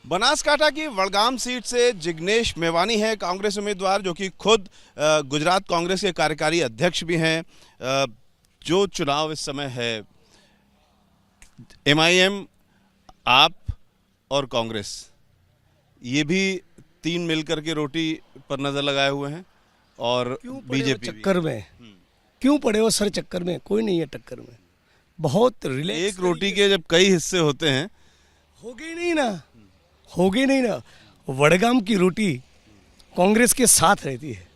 बनासकांठा की वडगाम सीट से जिग्नेश मेवानी है कांग्रेस उम्मीदवार, जो कि खुद गुजरात कांग्रेस के कार्यकारी अध्यक्ष भी हैं। जो चुनाव इस समय है, एमआईएम, आप और कांग्रेस, ये भी तीन मिलकर के रोटी पर नजर लगाए हुए हैं। और बीजेपी चक्कर में क्यों पड़े हो सर? चक्कर में कोई नहीं है टक्कर में। बहुत रिलैक्स। एक रोटी के जब कई हिस्से होते हैं, हो गई नहीं ना। वडगाम की रोटी कांग्रेस के साथ रहती है।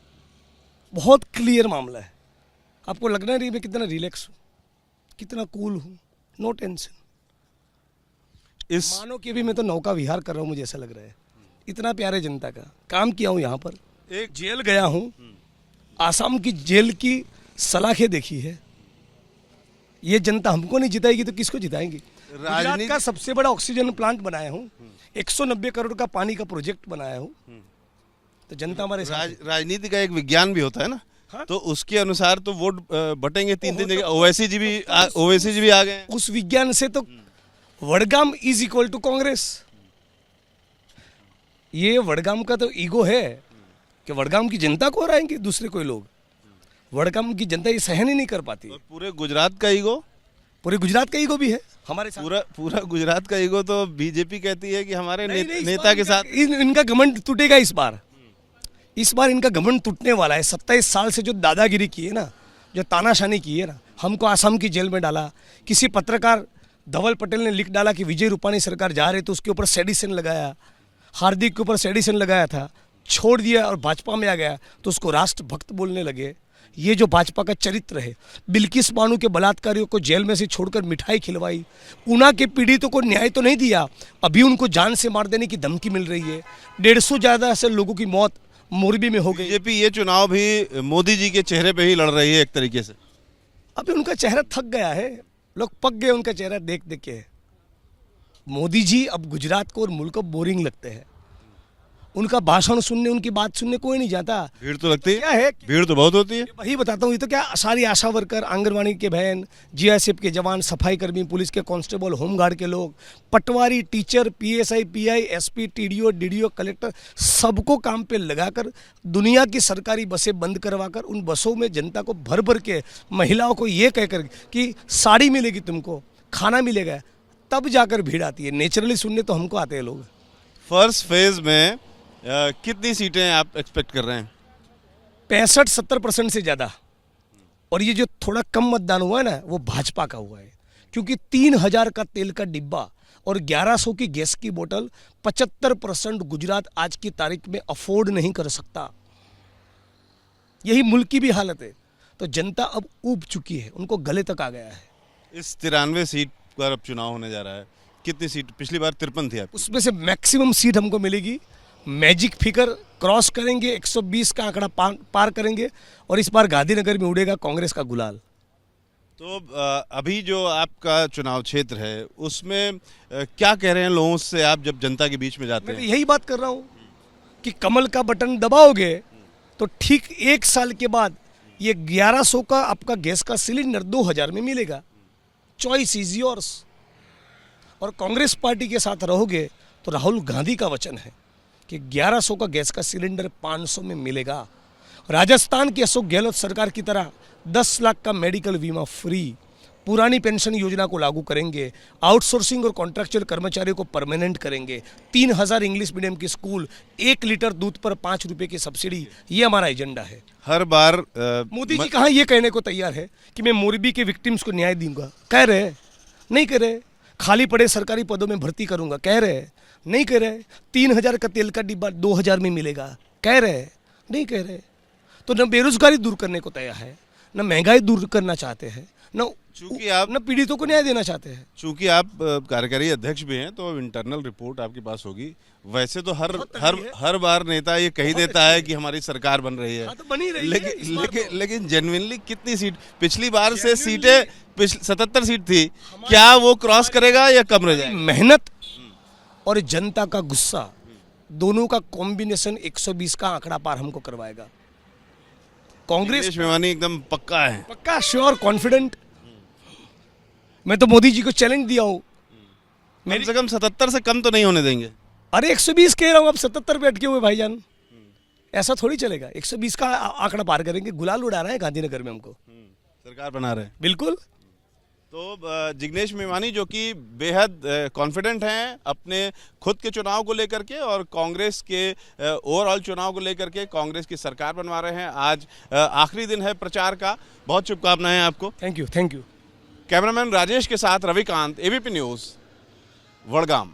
बहुत क्लियर मामला है। आपको लगना नहीं मैं कितना रिलैक्स हूँ, कितना कूल हूँ, नो टेंशन। मानो कि भी मैं तो नौका विहार कर रहा हूँ, मुझे ऐसा लग रहा है। इतना प्यारे जनता का काम किया हूँ यहाँ पर। एक जेल गया हूँ, आसाम की जेल की सलाखें देखी है। ये जनता हमको नहीं जिताएगी तो किसको जिताएंगी? गुजरात का सबसे बड़ा ऑक्सीजन प्लांट बनाया हूँ, 190 करोड़ का पानी का प्रोजेक्ट बनाया हूँ, तो जनता हमारे साथ। राजनीति का एक विज्ञान भी होता है ना। हाँ? तो उसके अनुसार तो वोट बटेंगे तीन जगह। ओवैसी जी भी आ गए। उस विज्ञान से तो Vadgam is equal to Congress. ये वडगाम का तो ईगो है कि वडगाम की जनता को हराएंगे दूसरे कोई लोग। वडगाम की जनता ये सहन ही नहीं कर पाती। और पूरे गुजरात का ईगो, पूरे गुजरात का ईगो भी है हमारे साथ। पूरा गुजरात का ईगो तो बीजेपी कहती है कि हमारे नेता के साथ इनका घमंड टूटेगा इस बार इनका घमंड टूटने वाला है। 27 साल से जो दादागिरी की है ना, जो तानाशाही की है ना, हमको आसाम की जेल में डाला। किसी पत्रकार धवल पटेल ने लिख डाला कि विजय रूपाणी सरकार जा रही, तो उसके ऊपर सेडिशन लगाया। हार्दिक के ऊपर सेडिशन लगाया था, छोड़ दिया और भाजपा में आ गया तो उसको राष्ट्रभक्त बोलने लगे। ये जो भाजपा का चरित्र है, बिल्किस बानो के बलात्कारियों को जेल में से छोड़कर मिठाई खिलवाई, ऊना के पीड़ितों को न्याय तो नहीं दिया, अभी उनको जान से मार देने की धमकी मिल रही है। 150 ज़्यादा से लोगों की मौत मोरबी में हो गई। बीजेपी ये चुनाव भी मोदी जी के चेहरे पे ही लड़ रही है एक तरीके से। अभी उनका चेहरा थक गया है, लोग पक गए उनका चेहरा देख देख के। मोदी जी अब गुजरात को और मुल्क को बोरिंग लगते हैं। उनका भाषण सुनने, उनकी बात सुनने कोई नहीं जाता। भीड़ तो लगती है। क्या है? भीड़ तो बहुत होती है। वही बताता हूँ। ये तो क्या, सारी आशा वर्कर, आंगनवाड़ी के बहन, जीआईएसएफ के जवान, सफाई कर्मी, पुलिस के कांस्टेबल, होमगार्ड के लोग, patwari, teacher, PSI, PI, SP, TDO, DDO, collector, सबको काम पे लगाकर दुनिया की सरकारी बसें बंद करवाकर उन बसों में जनता को भर भर के, महिलाओं को ये कहकर कि साड़ी मिलेगी तुमको, खाना मिलेगा, तब जाकर भीड़ आती है। नेचुरली सुनने तो हमको आते हैं लोग। फर्स्ट फेज में कितनी सीटें आप एक्सपेक्ट कर रहे हैं? 65-70% से ज़्यादा। और ये जो थोड़ा कम मतदान हुआ है ना, वो भाजपा का हुआ है, क्योंकि 3000 का तेल का डिब्बा और 1100 की गैस की बोतल 75% गुजरात आज की तारीख में अफोर्ड नहीं कर सकता। यही मुल्क की भी हालत है। तो जनता अब ऊब चुकी है, उनको गले तक आ गया है। इस 93 सीट पर अब चुनाव होने जा रहा है। कितनी सीट? पिछली बार 53 थी आपकी। उसमें से मैक्सिमम सीट हमको मिलेगी। मैजिक फिगर क्रॉस करेंगे, 120 का आंकड़ा पार करेंगे और इस बार गांधीनगर में उड़ेगा कांग्रेस का गुलाल। तो अभी जो आपका चुनाव क्षेत्र है, उसमें क्या कह रहे हैं लोगों से आप जब जनता के बीच में जाते हैं? मैं यही बात कर रहा हूँ कि कमल का बटन दबाओगे तो ठीक 1 साल के बाद ये 1100 का आपका गैस का सिलेंडर 2000 में मिलेगा। Choice is yours. और कांग्रेस पार्टी के साथ रहोगे तो राहुल गांधी का वचन है कि 1100 का गैस का सिलेंडर 500 में मिलेगा। राजस्थान की अशोक गहलोत सरकार की तरह 10 लाख का मेडिकल बीमा फ्री, पुरानी पेंशन योजना को लागू करेंगे, आउटसोर्सिंग और कॉन्ट्रैक्चुअल कर्मचारियों को परमानेंट करेंगे, 3000 इंग्लिश मीडियम की स्कूल, 1 लीटर दूध पर 5 रुपए की सब्सिडी। ये हमारा एजेंडा है। हर बार मोदी जी कहाँ ये कहने को तैयार है कि मैं मोरबी के विक्टिम्स को न्याय दूंगा? कह रहे नहीं कह रहे। खाली पड़े सरकारी पदों में भर्ती करूंगा? कह रहे नहीं कह रहे। 3000 का तेल का डिब्बा 2000 में मिलेगा? कह रहे नहीं कह रहे। तो न बेरोजगारी दूर करने को तैयार है, न महंगाई दूर करना चाहते हैं, चूंकि आप न पीड़ितों को न्याय देना चाहते हैं। चूंकि आप कार्यकारी अध्यक्ष भी हैं, तो इंटरनल रिपोर्ट आपके पास होगी। वैसे तो हर बार नेता ये कही देता है कि हमारी सरकार बन रही है। हाँ, तो बनी रही है। लेकिन जेन्युइनली कितनी सीट? पिछली बार से सीटें 77 सीट थी, क्या वो क्रॉस करेगा या कम रह जाएगा? मेहनत और जनता का गुस्सा, दोनों का कॉम्बिनेशन 120 का आंकड़ा पार हमको करवाएगा। कांग्रेस मेवानी एकदम पक्का है, पक्का, श्योर, कॉन्फिडेंट। मैं तो मोदी जी को चैलेंज दिया हूं। कम से कम 77 से कम तो नहीं होने देंगे। अरे 120 कह रहा हूँ, अब 77 पे अटके हुए भाईजान। ऐसा थोड़ी चलेगा, 120 का आंकड़ा पार करेंगे। गुलाल उड़ा रहे हैं गांधीनगर में हमको। सरकार बना रहे हैं। बिल्कुल। तो जिग्नेश मेवानी जो कि बेहद कॉन्फिडेंट हैं अपने खुद के चुनाव को लेकर के और कांग्रेस के ओवरऑल चुनाव को लेकर के, कांग्रेस की सरकार बनवा रहे हैं। आज आखिरी दिन है प्रचार का। बहुत शुभकामनाएं आपको। Thank you, thank you. Cameraman Rajesh के साथ रविकांत, एबीपी न्यूज़, वडगाम।